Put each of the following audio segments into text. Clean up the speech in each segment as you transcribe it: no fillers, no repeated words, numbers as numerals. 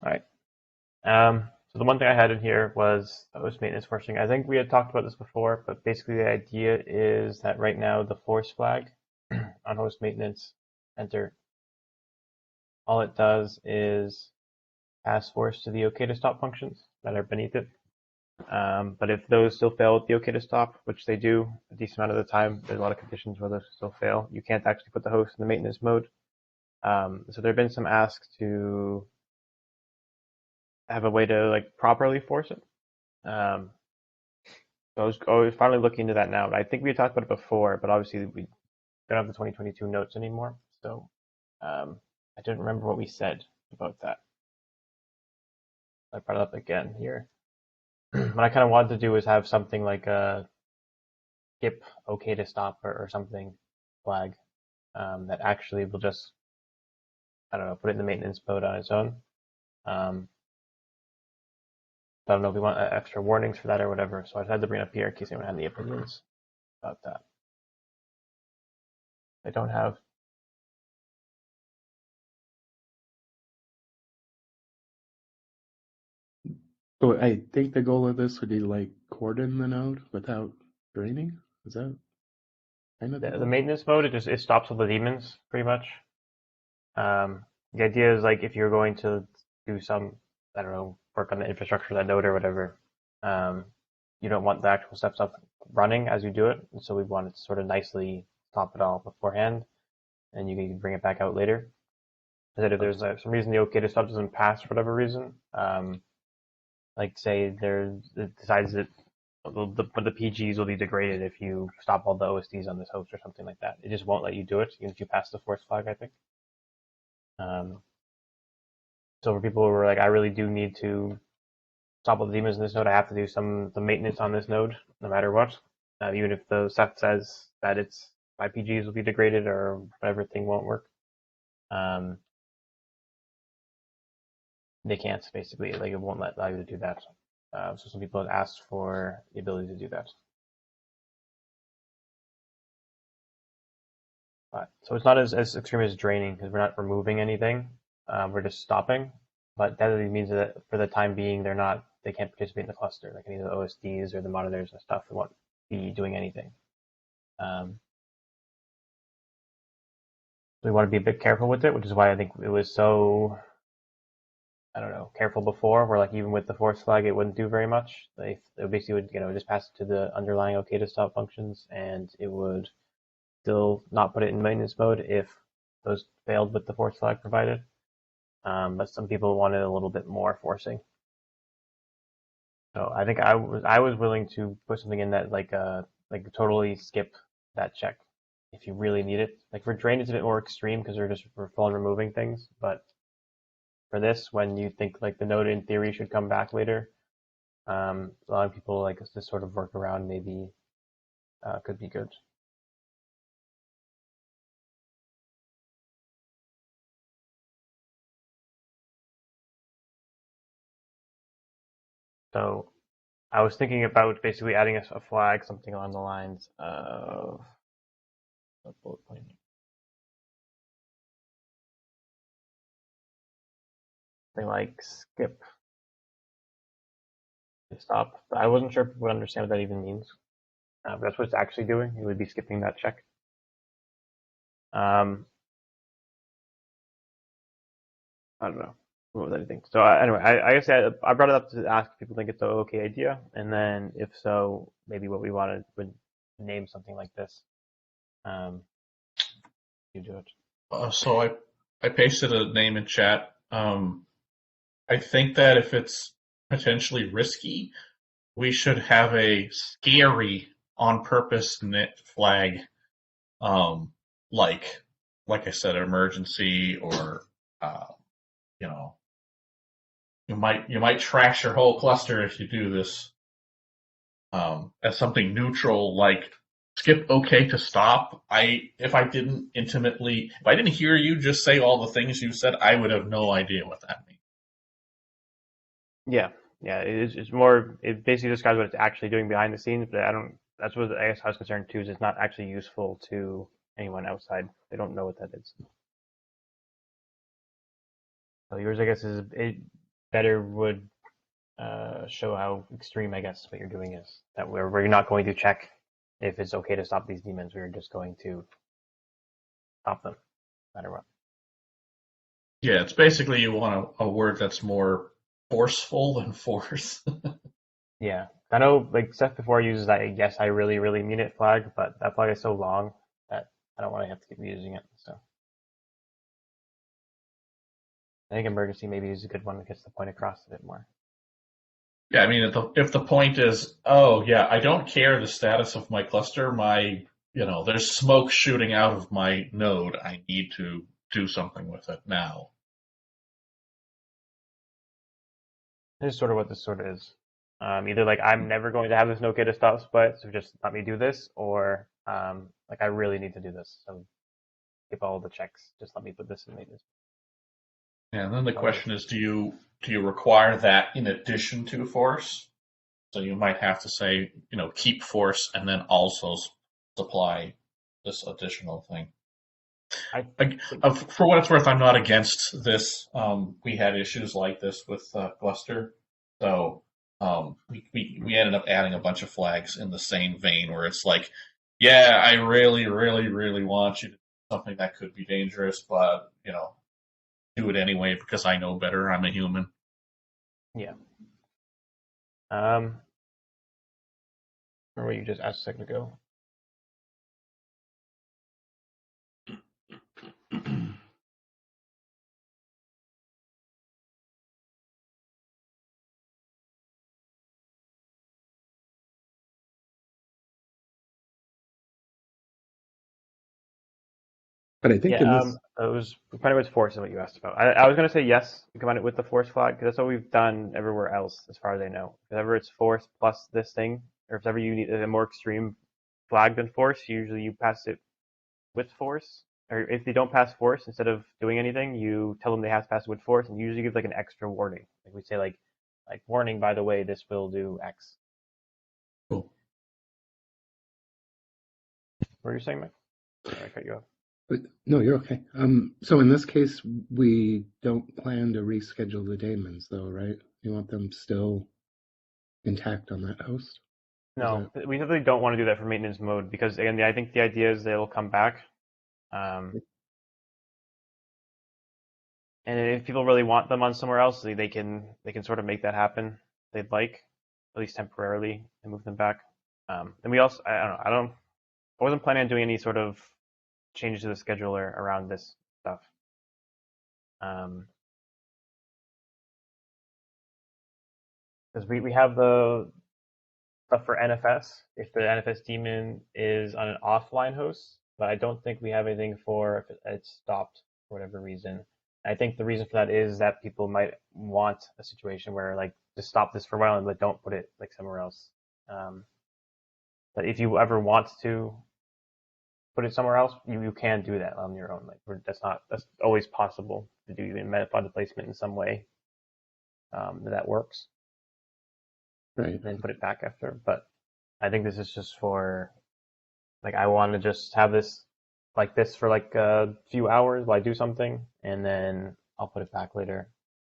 All right. So the one thing I had in here was host maintenance forcing. I think we had talked about this before, but basically the idea is that right now the force flag on host maintenance enter, all it does is pass force to the OK to stop functions that are beneath it. But if those still fail with the OK to stop, which they do a decent amount of the time, there's a lot of conditions where those still fail. You can't actually put the host in the maintenance mode. So there have been some asks to have a way to like properly force it. So I was finally looking into that now. I think we had talked about it before, but obviously we don't have the 2022 notes anymore. So I don't remember what we said about that. I brought it up again here. What I kind of wanted to do is have something like a skip OK to stop or something flag that actually will just, I don't know, put it in the maintenance mode on its own. I don't know if we want extra warnings for that or whatever. So I had to bring it up here in case anyone had any opinions about that. I don't have. So I think the goal of this would be to like cordon the node without draining. Is that kind of the The goal? maintenance mode, it stops all the demons pretty much. The idea is like if you're going to do some, I don't know, work on the infrastructure of that node or whatever, you don't want the actual steps up running as you do it. And so we want it to sort of nicely stop it all beforehand, and you can bring it back out later. So that if there's some reason the OK to stop doesn't pass for whatever reason, like say it decides that the PGs will be degraded if you stop all the OSDs on this host or something like that. It just won't let you do it even if you pass the force flag, I think. So for people who are like, I really do need to stop all the demons in this node, I have to do the maintenance on this node, no matter what. Even if the Ceph says that my PGs will be degraded or whatever thing won't work. They can't basically, like it won't allow you to do that. So some people have asked for the ability to do that. So it's not as extreme as draining because we're not removing anything. We're just stopping. But that means that for the time being, they can't participate in the cluster. Like any of the OSDs or the monitors and stuff, they won't be doing anything. We want to be a bit careful with it, which is why I think it was so, I don't know, careful before, where like even with the force flag, it wouldn't do very much. They basically would, just pass it to the underlying OK to stop functions, and it would still not put it in maintenance mode if those failed with the force flag provided. But some people wanted a little bit more forcing. So I think I was willing to put something in that like totally skip that check if you really need it. Like for drain, it's a bit more extreme because we're full on removing things. But for this, when you think like the node in theory should come back later, a lot of people like this sort of workaround maybe could be good. So I was thinking about basically adding a flag, something along the lines of bullet point. Something like skip stop. But I wasn't sure if people would understand what that even means. But that's what it's actually doing. It would be skipping that check. I don't know. What was anything? So anyway, I guess I brought it up to ask if people think it's an okay idea, and then if so, maybe what we wanted would name something like this. You do it. I pasted a name in chat. I think that if it's potentially risky, we should have a scary on purpose knit flag, um, like I said, emergency or uh, you know you might trash your whole cluster if you do this as something neutral like skip OK to stop. If I didn't hear you just say all the things you said, I would have no idea what that means. Yeah. It's more. It basically describes what it's actually doing behind the scenes, but I don't. That's what I guess I was concerned too. Is it's not actually useful to anyone outside. They don't know what that is. So yours, I guess, is better would show how extreme, I guess, what you're doing is. That where you're not going to check if it's okay to stop these demons. We're just going to stop them, no matter what. Yeah, it's basically you want a word that's more forceful than force. Yeah. I know, like, Seth before uses that, yes, I really, really mean it flag, but that flag is so long that I don't want to have to keep using it. So I think emergency maybe is a good one that gets the point across a bit more. Yeah, I mean, if the point is, oh yeah, I don't care the status of my cluster, there's smoke shooting out of my node. I need to do something with it now. This is sort of what this sort of is. Either like I'm never going to have this no-K to stop split, so just let me do this, or like I really need to do this, so skip all the checks. Just let me put this in maintenance. And then the Oh, question is, do you require that in addition to force? So you might have to say, keep force and then also supply this additional thing. I think, For what it's worth, I'm not against this. We had issues like this with Gluster, so we ended up adding a bunch of flags in the same vein where it's like, yeah, I really, really, really want you to do something that could be dangerous, but do it anyway because I know better. I'm a human. yeah. Um, remember what you just asked a second ago? But I think in Yeah, this, it was combine it with force is what you asked about. I was gonna say yes, we combine it with the force flag because that's what we've done everywhere else, as far as I know. If ever it's force plus this thing, or if ever you need a more extreme flag than force, usually you pass it with force. Or if they don't pass force, instead of doing anything, you tell them they have to pass it with force, and usually give like an extra warning. Like we say, like warning, by the way, this will do X. Cool. What are you saying, Mike? Sorry, I cut you off. but no, you're okay. So in this case, we don't plan to reschedule the daemons, though, right? You want them still intact on that host? Is No, that we definitely don't want to do that for maintenance mode because again, I think the idea is they'll come back. Um, and if people really want them on somewhere else, they can sort of make that happen. If they'd like, at least temporarily, and move them back. And we also, I wasn't planning on doing any sort of changes to the scheduler around this stuff. Because we have the stuff for NFS if the NFS daemon is on an offline host, but I don't think we have anything for if it's stopped for whatever reason. I think the reason for that is that people might want a situation where like just stop this for a while and but don't put it like somewhere else. Um, but if you ever want to put it somewhere else, you can do that on your own. Like that's always possible to do even metafod placement in some way that works, right? and then put it back after. But I think this is just for like I want to just have this like this for like a few hours while I do something, and then I'll put it back later.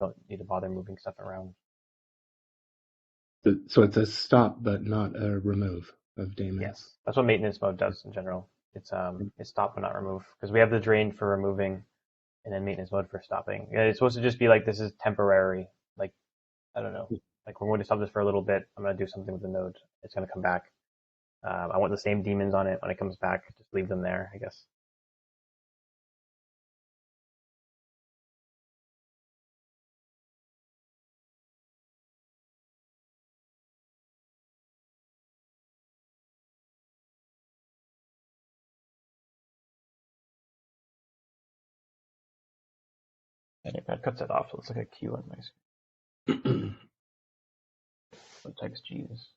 Don't need to bother moving stuff around. So it's a stop, but not a remove of daemons. Yes, that's what maintenance mode does in general. It's stop but not remove because we have the drain for removing, and then maintenance mode for stopping. Yeah, it's supposed to just be like this is temporary. Like I don't know. Like we're going to stop this for a little bit. I'm going to do something with the node. It's going to come back. I want the same demons on it when it comes back. Just leave them there, I guess. And if that cuts it off, it looks like a Q on my screen. What text Jesus?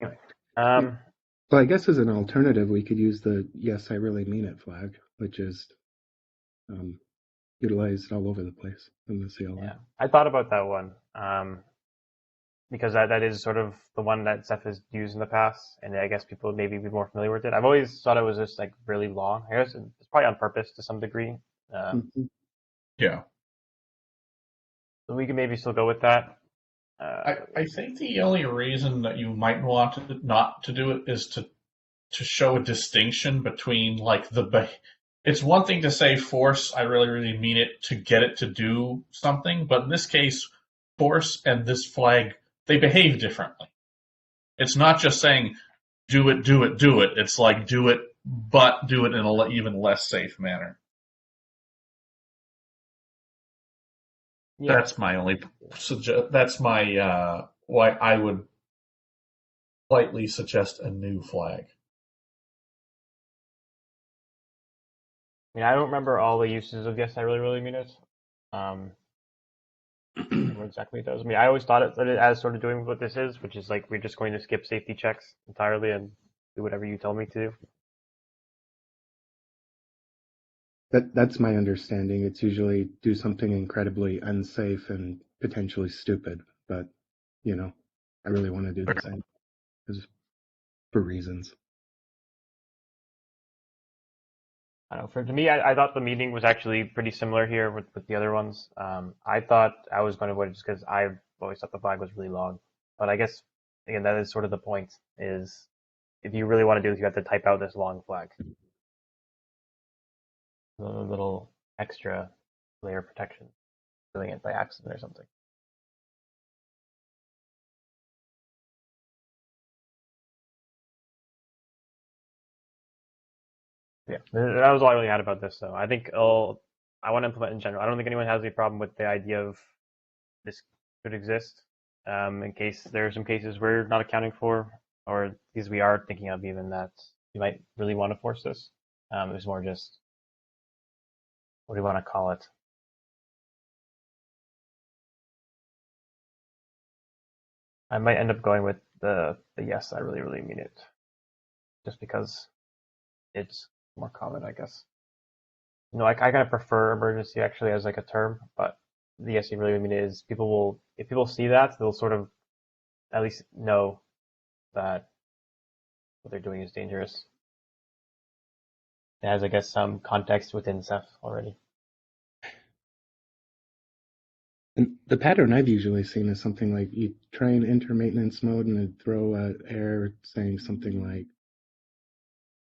Anyway, Well, I guess as an alternative, we could use the "Yes, I really mean it" flag, which is um, utilized all over the place in the CLI. yeah, I thought about that one because that is sort of the one that Ceph has used in the past, and I guess people maybe be more familiar with it. I've always thought it was just like really long. I guess it's probably on purpose to some degree. Mhm. Yeah. So we can maybe still go with that. I think the only reason that you might want to not to do it is to show a distinction between like it's one thing to say force, I really, really mean it to get it to do something, but in this case, force and this flag, they behave differently. It's not just saying do it, do it, do it. It's like do it, but do it in an even less safe manner. Yeah, That's my only that's my why I would slightly suggest a new flag. I mean, I don't remember all the uses of yes, I really, really mean it. Um, what exactly it does. I mean, I always thought it as sort of doing what this is, which is like we're just going to skip safety checks entirely and do whatever you tell me to do. That's my understanding. It's usually do something incredibly unsafe and potentially stupid, but you know, I really want to do the same because for reasons. I don't know. To me, I thought the meeting was actually pretty similar here with the other ones. I thought I was going to avoid it just because I've always thought the flag was really long. But I guess again, that is sort of the point. Is if you really want to do this, you have to type out this long flag, a little extra layer of protection, doing it by accident or something. Yeah, that was all I really had about this. So I think I want to implement in general. I don't think anyone has any problem with the idea of this could exist in case there are some cases we're not accounting for, or these we are thinking of even that you might really want to force this. It was more just what do you want to call it? I might end up going with the yes, I really really mean it, just because it's more common, I guess. I kind of prefer emergency actually as like a term, but the yes, you really mean it is people will if people see that they'll sort of at least know that what they're doing is dangerous. It has, I guess, some context within Ceph already. And the pattern I've usually seen is something like you try and enter maintenance mode and then throw a error saying something like,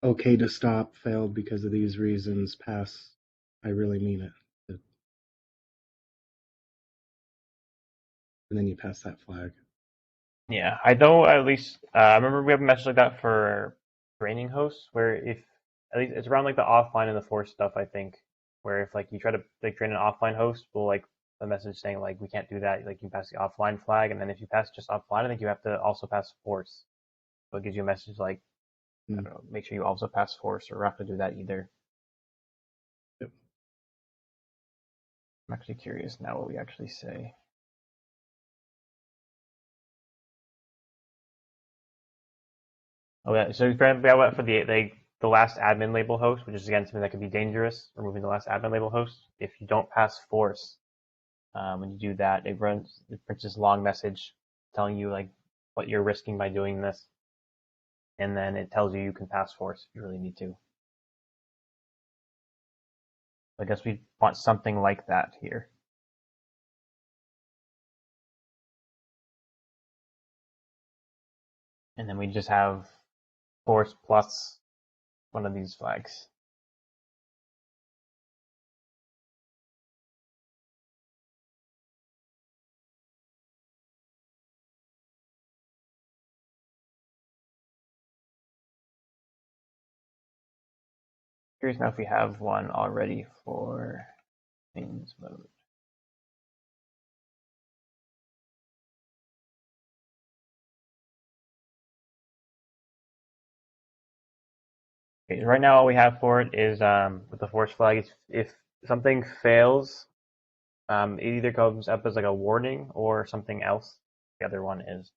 okay to stop, failed because of these reasons, pass, I really mean it. And then you pass that flag. Yeah, I know at least I remember we have a message like that for training hosts where if at least it's around like the offline and the force stuff I think where if like you try to like train an offline host will like a message saying like we can't do that like you pass the offline flag and then if you pass just offline I think you have to also pass force so it gives you a message like I Hmm. don't know make sure you also pass force or have to do that either. Yep. I'm actually curious now what we actually say. Oh yeah, so apparently I went for the last admin label host, which is again something that could be dangerous. Removing the last admin label host. If you don't pass force, when you do that, it prints this long message telling you like what you're risking by doing this, and then it tells you you can pass force if you really need to. I guess we want something like that here, and then we just have force plus one of these flags. Curious now if we have one already for things mode. Okay, so right now all we have for it is with the force flag is if something fails, it either comes up as like a warning or something else. The other one is,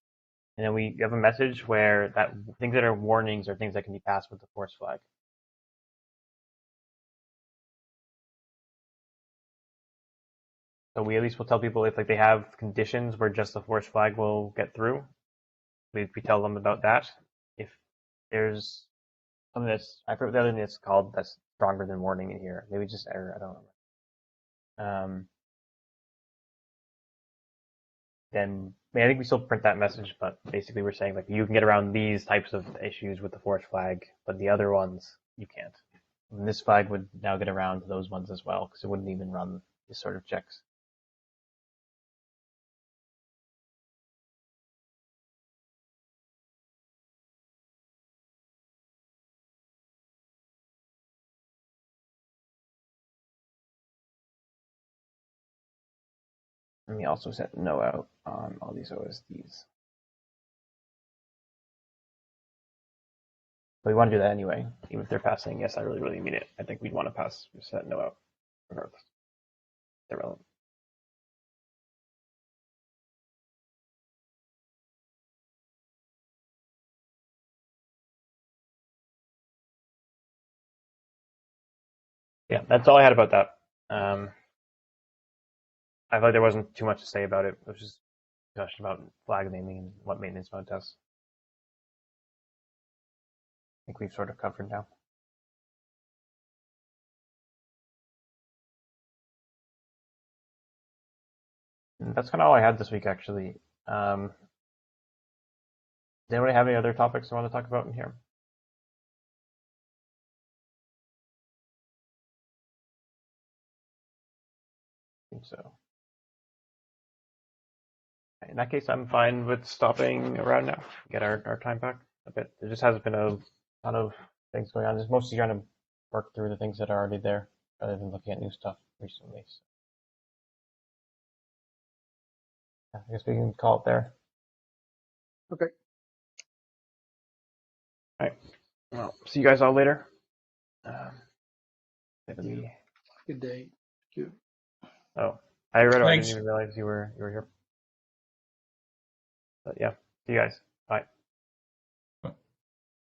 and then we have a message where that things that are warnings are things that can be passed with the force flag. So we at least will tell people if like they have conditions where just the force flag will get through. We tell them about that. If there's something that's I forget what the other thing it's called that's stronger than warning in here. Maybe just error. I don't remember. Then I think we still print that message, but basically we're saying like you can get around these types of issues with the force flag, but the other ones you can't. And this flag would now get around those ones as well because it wouldn't even run this sort of checks. And we also set no out on all these OSDs. But we want to do that anyway, even if they're passing. Yes, I really mean it. I think we'd want to pass set no out regardless. They're relevant. Yeah, that's all I had about that. I thought there wasn't too much to say about it. It was just a discussion about flag naming and what maintenance mode does. I think we've sort of covered now. And that's kind of all I had this week, actually. Does anybody have any other topics they want to talk about in here? I think so. In that case, I'm fine with stopping around now. Get our time back a bit. There just hasn't been a ton of things going on. Just mostly trying to work through the things that are already there rather than looking at new stuff recently. So, yeah, I guess we can call it there. Okay. All right. Well, see you guys all later. Good day. Good. Oh, I read it. I Thanks. didn't even realize you were here. But yeah, see you guys. Bye.